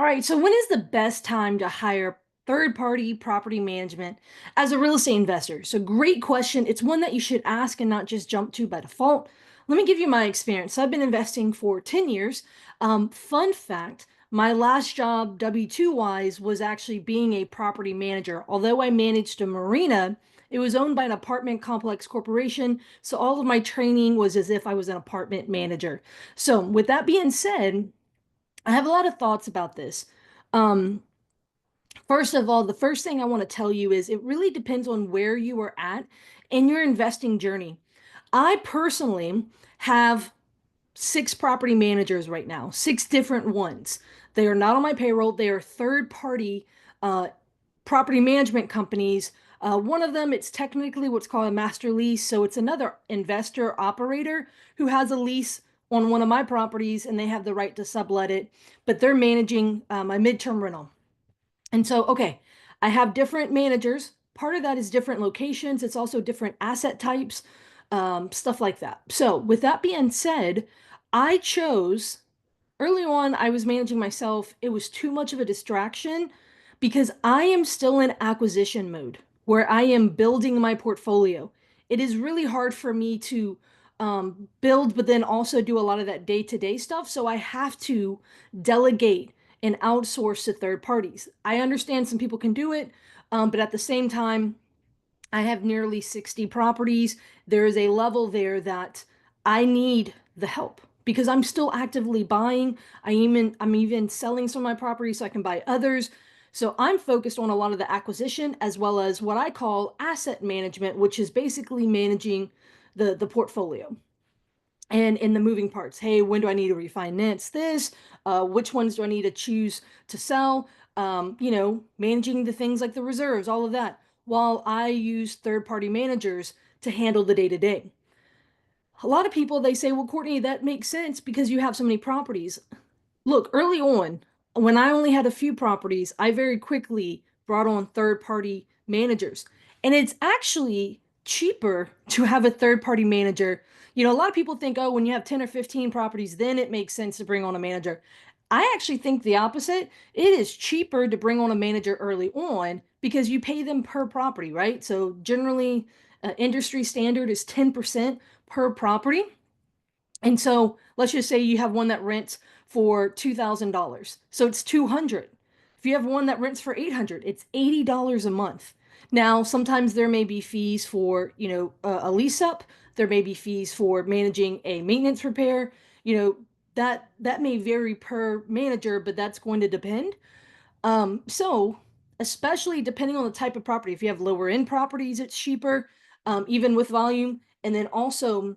All right, so when is the best time to hire third-party property management as a real estate investor? So great question. It's one that you should ask and not just jump to by default. Let me give you my experience. So I've been investing for 10 years. Fun fact, my last job, W-2 wise, was actually being a property manager. Although I managed a marina, it was owned by an apartment complex corporation. So all of my training was as if I was an apartment manager. So with that being said, I have a lot of thoughts about this. Um, First of all, the first thing I want to tell you is it really depends on where you are at in your investing journey. I personally have six property managers right now, six different ones. They are not on my payroll. They are third party uh, property management companies. One of them, it's technically what's called a master lease. So it's another investor operator who has a lease on one of my properties and they have the right to sublet it, but they're managing my midterm rental. And so, okay, I have different managers. Part of that is different locations. It's also different asset types, stuff like that. So, with that being said, I chose early on, I was managing myself. It was too much of a distraction because I am still in acquisition mode where I am building my portfolio. It is really hard for me to build, but then also do a lot of that day-to-day stuff. So I have to delegate and outsource to third parties. I understand some people can do it, but at the same time, I have nearly 60 properties. There is a level there that I need the help because I'm still actively buying. I'm even selling some of my properties so I can buy others. So I'm focused on a lot of the acquisition as well as what I call asset management, which is basically managing the portfolio and in the moving parts. Hey, when do I need to refinance this? Which ones do I need to choose to sell? Managing the things like the reserves, all of that, while I use third-party managers to handle the day-to-day. A lot of people, they say, well, Courtney, that makes sense because you have so many properties. Look, early on, when I only had a few properties, I very quickly brought on third-party managers. And it's actually cheaper to have a third-party manager. A lot of people think, oh, when you have 10 or 15 properties, then it makes sense to bring on a manager. I actually think the opposite. It is cheaper to bring on a manager early on because you pay them per property, right? So generally, industry standard is 10% per property. And so let's just say you have one that rents for $2,000. So it's 200. If you have one that rents for 800, it's $80 a month. Now, sometimes there may be fees for, a lease up. There may be fees for managing a maintenance repair. You know, that may vary per manager, but that's going to depend. So especially depending on the type of property, if you have lower end properties, it's cheaper, even with volume. And then also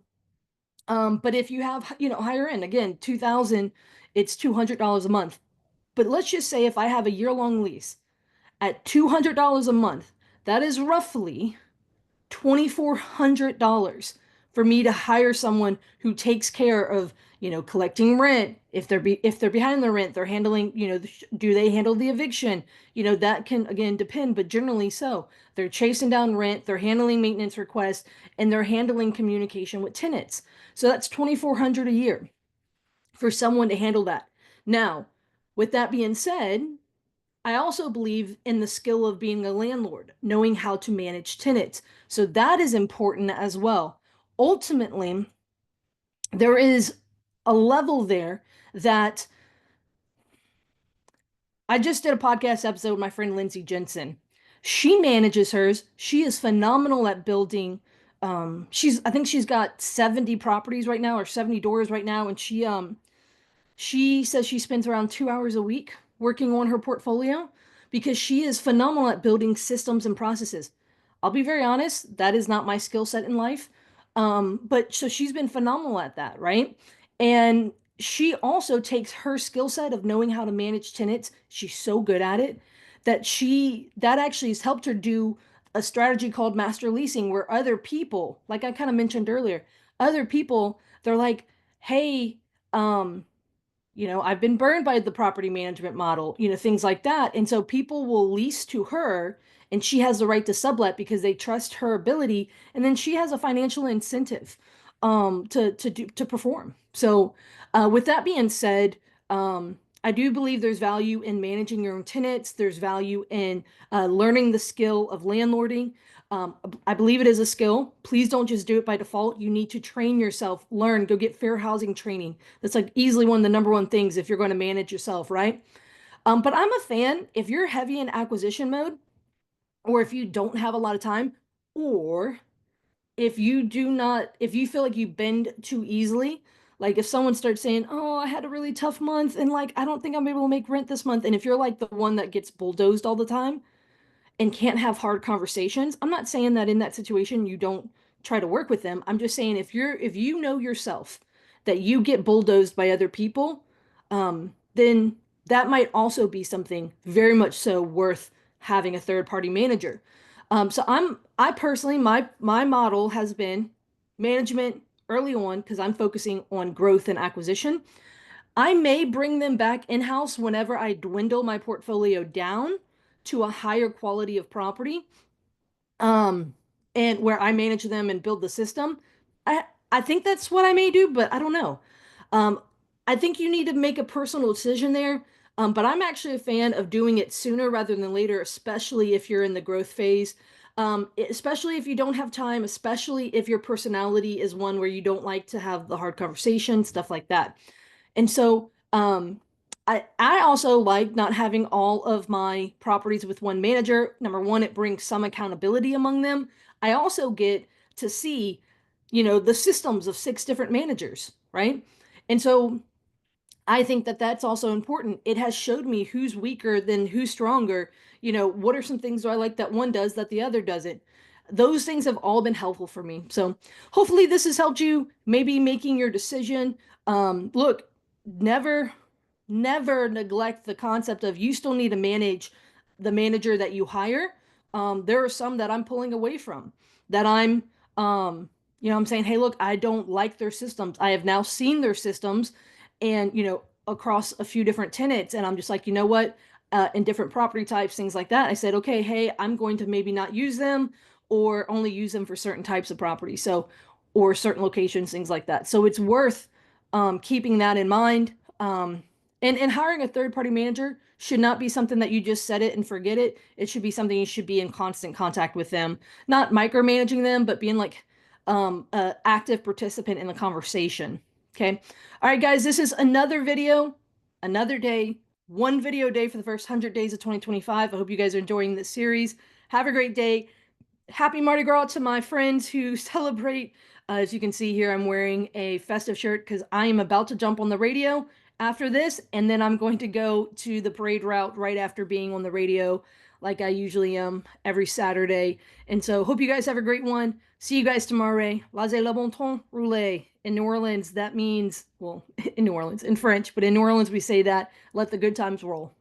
but if you have, higher end, again, 2000, it's $200 a month. But let's just say if I have a year-long lease at $200 a month, that is roughly $2,400 for me to hire someone who takes care of, collecting rent. If they're behind the rent, they're handling, do they handle the eviction? That can again depend, but generally so. They're chasing down rent, they're handling maintenance requests, and they're handling communication with tenants. So that's 2,400 a year for someone to handle that. Now, with that being said, I also believe in the skill of being a landlord, knowing how to manage tenants. So that is important as well. Ultimately, there is a level there that I just did a podcast episode with my friend Lindsay Jensen. She manages hers. She is phenomenal at building. I think she's got 70 properties right now or 70 doors right now, and she says she spends around 2 hours a week working on her portfolio because she is phenomenal at building systems and processes. I'll be very honest, that is not my skill set in life. But so she's been phenomenal at that, right? And she also takes her skill set of knowing how to manage tenants. She's so good at it that actually has helped her do a strategy called master leasing, where other people, like I kind of mentioned earlier, other people, they're like, hey, um, I've been burned by the property management model, things like that. And so people will lease to her and she has the right to sublet because they trust her ability. And then she has a financial incentive to perform. So with that being said, I do believe there's value in managing your own tenants. There's value in learning the skill of landlording. I believe it is a skill. Please don't just do it by default. You need to train yourself, learn, go get fair housing training. That's like easily one of the number one things if you're going to manage yourself, right? But I'm a fan if you're heavy in acquisition mode, or if you don't have a lot of time, or if you feel like you bend too easily, like if someone starts saying, "Oh, I had a really tough month and like I don't think I'm able to make rent this month," and if you're like the one that gets bulldozed all the time, and can't have hard conversations. I'm not saying that in that situation you don't try to work with them. I'm just saying if you know yourself that you get bulldozed by other people, then that might also be something very much so worth having a third party manager. I personally my model has been management early on because I'm focusing on growth and acquisition. I may bring them back in-house whenever I dwindle my portfolio down to a higher quality of property, um, and where I manage them and build the system. I think that's what I may do, but I don't know. Um, I think you need to make a personal decision there. But I'm actually a fan of doing it sooner rather than later, especially if you're in the growth phase. Especially if you don't have time, especially if your personality is one where you don't like to have the hard conversation, stuff like that. And so, I also like not having all of my properties with one manager. Number one, it brings some accountability among them. I also get to see, the systems of six different managers, right? And so I think that that's also important. It has showed me who's weaker than who's stronger. What are some things do I like that one does that the other doesn't? Those things have all been helpful for me. So hopefully this has helped you maybe making your decision. Look, never, never neglect the concept of you still need to manage the manager that you hire. There are some that I'm pulling away from that I'm saying, hey, look, I don't like their systems. I have now seen their systems and across a few different tenants, and I'm just like, you know what, in different property types, things like that. I said, okay, hey, I'm going to maybe not use them or only use them for certain types of property, so, or certain locations, things like that. So it's worth keeping that in mind. And hiring a third party manager should not be something that you just set it and forget it. It should be something you should be in constant contact with them, not micromanaging them, but being like a active participant in the conversation. Okay. All right, guys, this is another video, another day, one video a day for the first 100 days of 2025. I hope you guys are enjoying this series. Have a great day. Happy Mardi Gras to my friends who celebrate. As you can see here, I'm wearing a festive shirt because I am about to jump on the radio after this, and then I'm going to go to the parade route right after being on the radio like I usually am every Saturday. And so hope you guys have a great one. See you guys tomorrow. Laissez le bon temps rouler. In New Orleans, that means, well, in New Orleans, in French, but in New Orleans, we say that, let the good times roll.